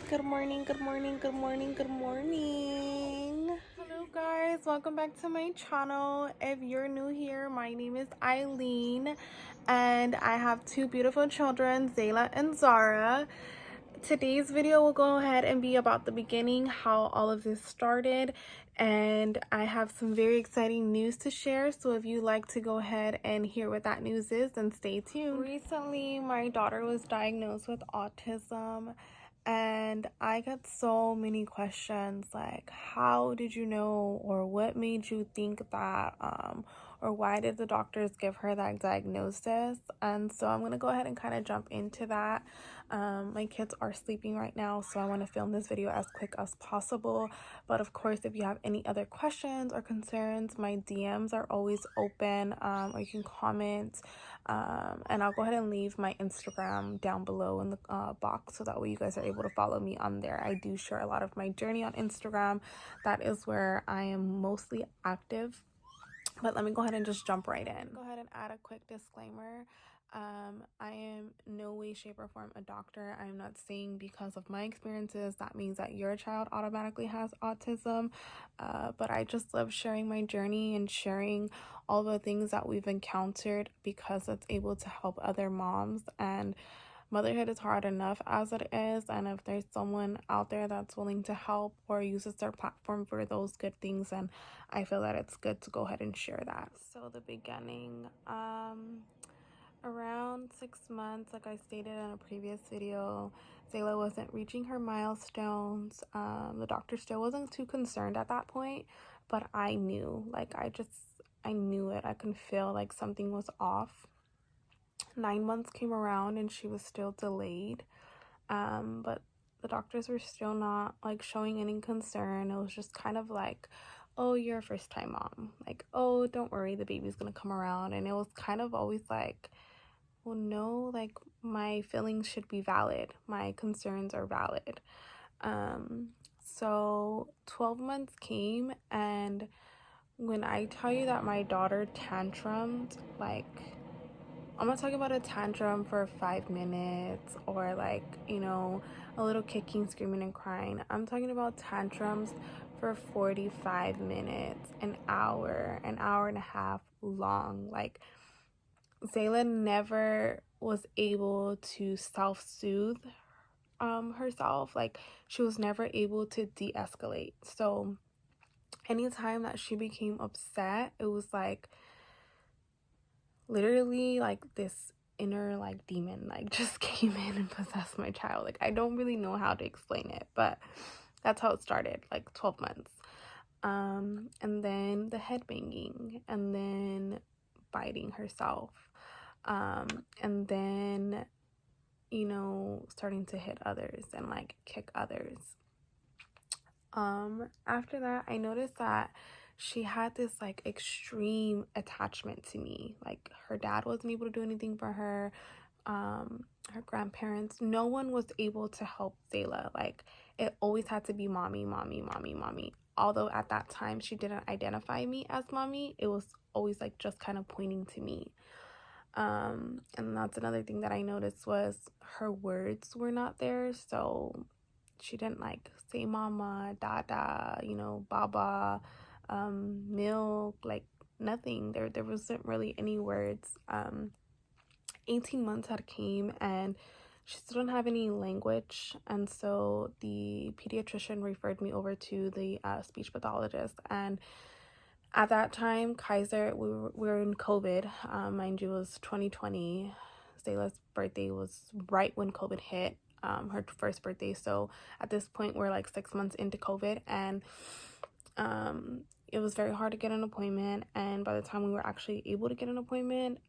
Good morning, good morning, good morning, good morning. Hello guys, welcome back to my channel. If you're new here, my name is Eileen and I have two beautiful children, Zayla and Zara. Today's video will go ahead and be about the beginning, how all of this started, and I have some very exciting news to share. So if you'd like to go ahead and hear what that news is, then stay tuned. Recently, my daughter was diagnosed with autism, and I got so many questions like, how did you know, or what made you think that, or why did the doctors give her that diagnosis? And so I'm gonna go ahead and kind of jump into that. My kids are sleeping right now, so I want to film this video as quick as possible. But of course, if you have any other questions or concerns, my DMs are always open, or you can comment, and I'll go ahead and leave my Instagram down below in the box, so that way you guys are able to follow me on there. I do share a lot of my journey on Instagram. That is where I am mostly active. But let me go ahead and just jump right in. Go ahead and add a quick disclaimer. I am no way, shape, or form a doctor. I'm not saying because of my experiences that means that your child automatically has autism. But I just love sharing my journey and sharing all the things that we've encountered, because it's able to help other moms. And motherhood is hard enough as it is, and if there's someone out there that's willing to help or uses their platform for those good things, then I feel that it's good to go ahead and share that. So the beginning, around 6 months, like I stated in a previous video, Zayla wasn't reaching her milestones. The doctor still wasn't too concerned at that point, but I knew, like I knew it. I can feel like something was off. 9 months came around and she was still delayed, but the doctors were still not like showing any concern. It was just kind of like, oh, you're a first time mom, like, oh, don't worry, the baby's gonna come around. And it was kind of always like, well, no, like my feelings should be valid, my concerns are valid. So 12 months came, and when I tell you that my daughter tantrumed, like, I'm not talking about a tantrum for 5 minutes or like, a little kicking, screaming, and crying. I'm talking about tantrums for 45 minutes, an hour and a half long. Like, Zayla never was able to self-soothe herself. Like, she was never able to de-escalate. So anytime that she became upset, it was like literally like this inner like demon like just came in and possessed my child. Like, I don't really know how to explain it, but that's how it started, like 12 months. And then the head banging, and then biting herself, and then starting to hit others and like kick others. After that, I noticed that she had this like extreme attachment to me. Like, her dad wasn't able to do anything for her, her grandparents, no one was able to help Zayla. Like, it always had to be mommy, mommy, mommy, mommy. Although at that time she didn't identify me as mommy, it was always like just kind of pointing to me. And that's another thing that I noticed, was her words were not there. So she didn't like say mama, dada, baba, milk, like nothing. There wasn't really any words. 18 months had came and she still didn't have any language, and so the pediatrician referred me over to the speech pathologist. And at that time, Kaiser, we were in COVID. Mind you, it was 2020. Zayla's birthday was right when COVID hit, her first birthday. So at this point, we're like 6 months into COVID, and it was very hard to get an appointment. And by the time we were actually able to get an appointment,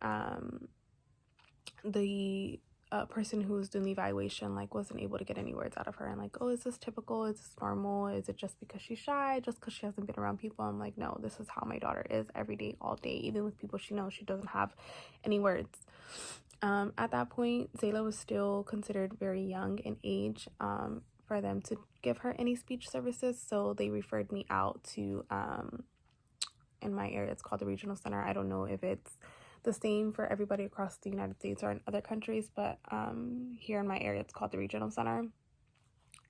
the person who was doing the evaluation like wasn't able to get any words out of her, and like, oh, is this typical, is this normal, is it just because she's shy, just because she hasn't been around people? I'm like, no, this is how my daughter is every day, all day. Even with people she knows, she doesn't have any words. At that point, Zayla was still considered very young in age for them to give her any speech services, so they referred me out to, in my area it's called the Regional Center. I don't know if it's the same for everybody across the United States or in other countries, but here in my area it's called the Regional Center.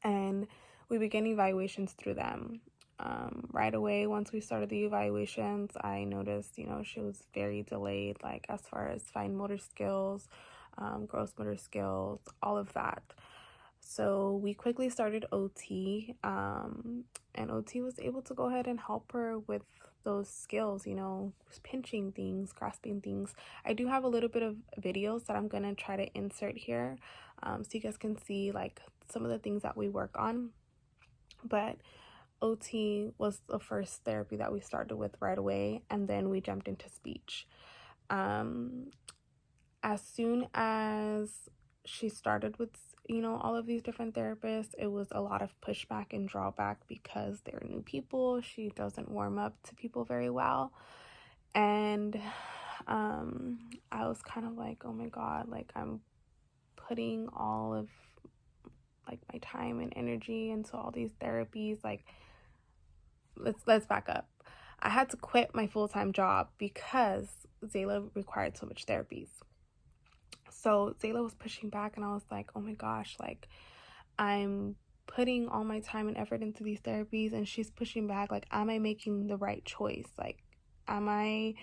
And we began evaluations through them. Right away, once we started the evaluations, I noticed, she was very delayed, like as far as fine motor skills, gross motor skills, all of that. So we quickly started OT, and OT was able to go ahead and help her with those skills, pinching things, grasping things. I do have a little bit of videos that I'm going to try to insert here, so you guys can see like some of the things that we work on. But OT was the first therapy that we started with right away, and then we jumped into speech. As soon as she started with all of these different therapists, it was a lot of pushback and drawback because they're new people. She doesn't warm up to people very well, and I was kind of like, oh my god, like I'm putting all of like my time and energy into all these therapies. Like, let's back up. I had to quit my full-time job because Zayla required so much therapies. So Zayla was pushing back, and I was like, oh my gosh, like I'm putting all my time and effort into these therapies, and she's pushing back. Like, am I making the right choice? Like, am I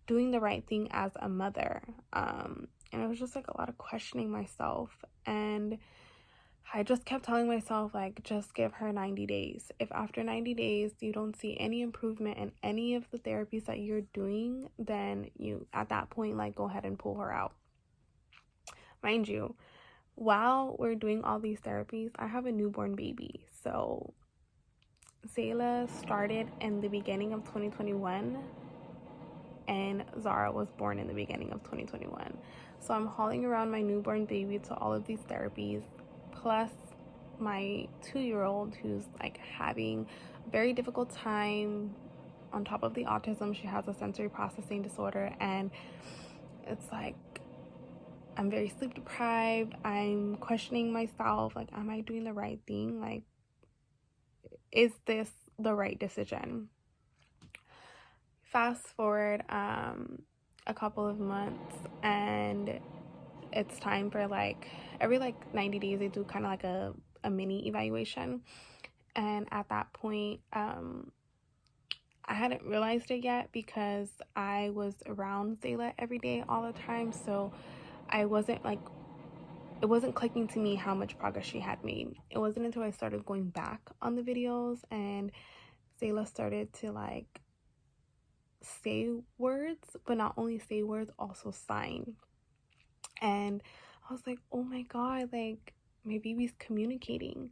doing the right thing as a mother? And it was just like a lot of questioning myself, and I just kept telling myself, like, just give her 90 days. If after 90 days you don't see any improvement in any of the therapies that you're doing, then you, at that point, like, go ahead and pull her out. Mind you, while we're doing all these therapies, I have a newborn baby. So Zayla started in the beginning of 2021, and Zara was born in the beginning of 2021. So I'm hauling around my newborn baby to all of these therapies, plus my 2-year-old who's like having a very difficult time. On top of the autism, she has a sensory processing disorder, and it's like I'm very sleep deprived. I'm questioning myself, like, am I doing the right thing? Like, is this the right decision? Fast forward a couple of months, and it's time for like every 90 days they do kind of like a mini evaluation. And at that point, I hadn't realized it yet because I was around Zayla every day all the time, so I wasn't like, it wasn't clicking to me how much progress she had made. It wasn't until I started going back on the videos and Zayla started to like say words, but not only say words, also sign. And I was like, oh my god, like my baby's communicating.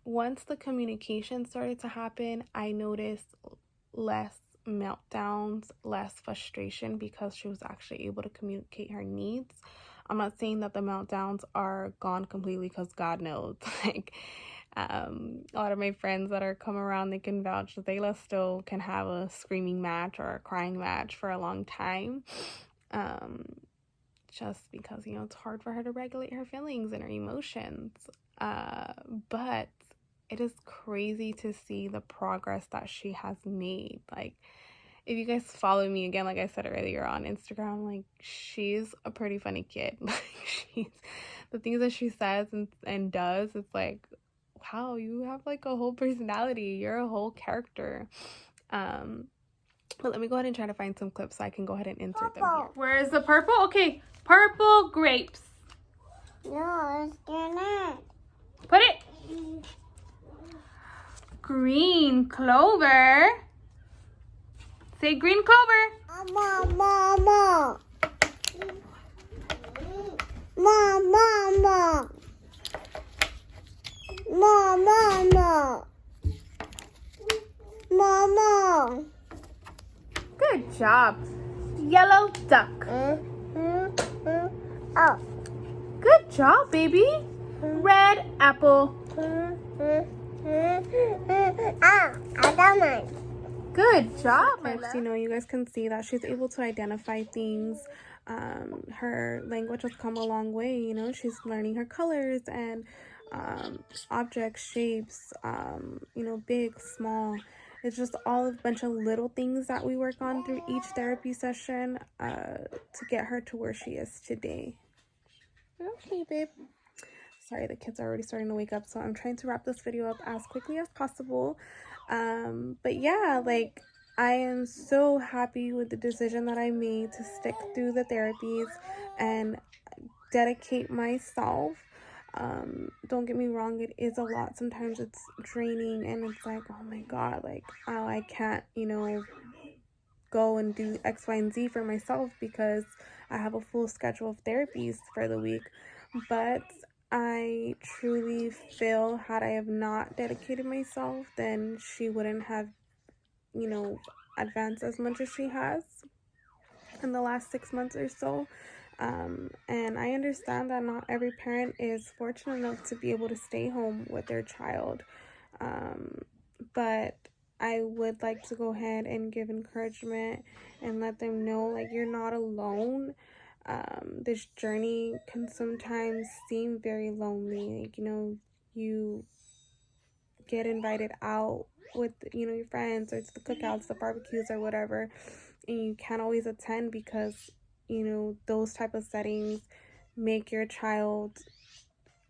Once the communication started to happen, I noticed less meltdowns, less frustration, because she was actually able to communicate her needs. I'm not saying that the meltdowns are gone completely, because God knows, like a lot of my friends that are come around, they can vouch that Zayla still can have a screaming match or a crying match for a long time, just because it's hard for her to regulate her feelings and her emotions, but it is crazy to see the progress that she has made. Like, if you guys follow me, again, like I said earlier on Instagram, like, she's a pretty funny kid. Like, she's, the things that she says and does, it's like, wow, you have like a whole personality, you're a whole character. But let me go ahead and try to find some clips so I can go ahead and insert them here. Where is the purple? Okay, purple grapes. No, they're not. Put it. Green clover. Say green clover. Mama, mama. Mama, mama. Mama. Good job. Yellow duck. Oh. Good job, baby. Red apple. Ah, I don't mind. Good job, my Clips, love. you guys can see that she's able to identify things. Her language has come a long way. She's learning her colors and objects, shapes, big, small. It's just all a bunch of little things that we work on through each therapy session to get her to where she is today. Okay, babe. sorry, the kids are already starting to wake up, so I'm trying to wrap this video up as quickly as possible. But yeah, like, I am so happy with the decision that I made to stick through the therapies and dedicate myself. Don't get me wrong, it is a lot. Sometimes it's draining and it's like, oh my god, like, oh, I can't, you know, go and do X, Y, and Z for myself because I have a full schedule of therapies for the week. But I truly feel, had I have not dedicated myself, then she wouldn't have, you know, advanced as much as she has in the last 6 months or so. And I understand that not every parent is fortunate enough to be able to stay home with their child. But I would like to go ahead and give encouragement and let them know, like, you're not alone. This journey can sometimes seem very lonely. Like, you know, you get invited out with, you know, your friends, or to the cookouts, the barbecues, or whatever, and you can't always attend because, you know, those type of settings make your child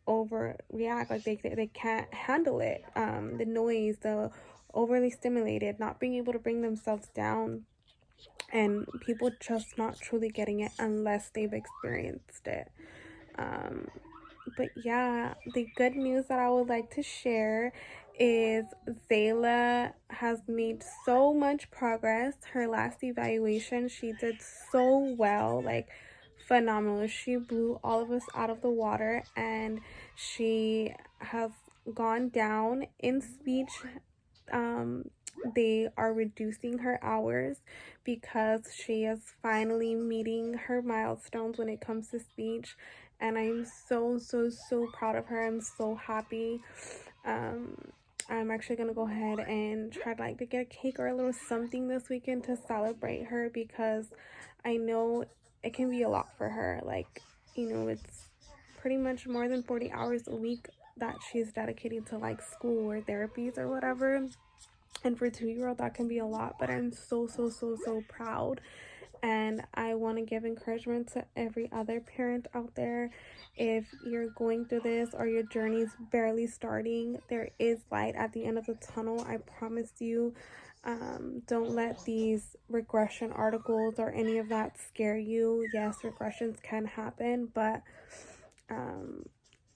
overreact. Like, they can't handle it. The noise, the overly stimulated, not being able to bring themselves down, and people just not truly getting it unless they've experienced it. But yeah, the good news that I would like to share is Zayla has made so much progress. Her last evaluation, she did so well, like, phenomenal. She blew all of us out of the water, and she has gone down in speech. They are reducing her hours because she is finally meeting her milestones when it comes to speech, and I'm so proud of her. I'm so happy. I'm actually gonna go ahead and try to get a cake or a little something this weekend to celebrate her, because I know it can be a lot for her. Like, you know, it's pretty much more than 40 hours a week that she's dedicating to, like, school or therapies or whatever. And for a 2-year-old, that can be a lot, but I'm so proud. And I want to give encouragement to every other parent out there. If you're going through this or your journey is barely starting, there is light at the end of the tunnel. I promise you. Don't let these regression articles or any of that scare you. Yes, regressions can happen, but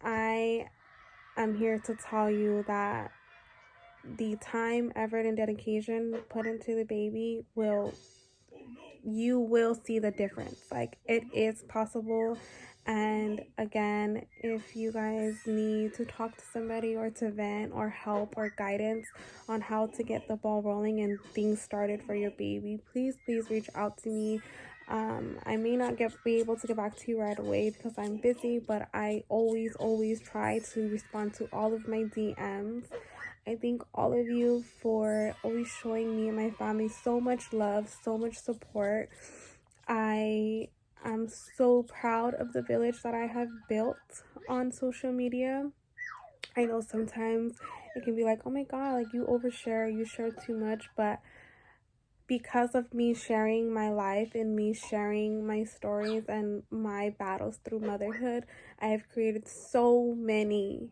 I am here to tell you that the time, effort, and dedication put into the baby you will see the difference. Like, it is possible. And again, if you guys need to talk to somebody or to vent or help or guidance on how to get the ball rolling and things started for your baby, please reach out to me. I may not be able to get back to you right away because I'm busy, but I always try to respond to all of my DMs. I thank all of you for always showing me and my family so much love, so much support. I am so proud of the village that I have built on social media. I know sometimes it can be like, oh my god, like, you overshare, you share too much, but because of me sharing my life and me sharing my stories and my battles through motherhood, I have created so many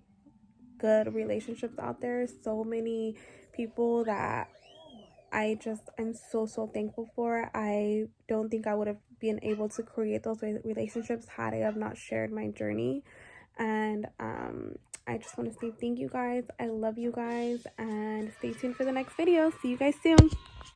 good relationships out there, so many people that I'm so thankful for. I don't think I would have been able to create those relationships had I have not shared my journey. And I just want to say thank you guys. I love you guys, and stay tuned for the next video. See you guys soon.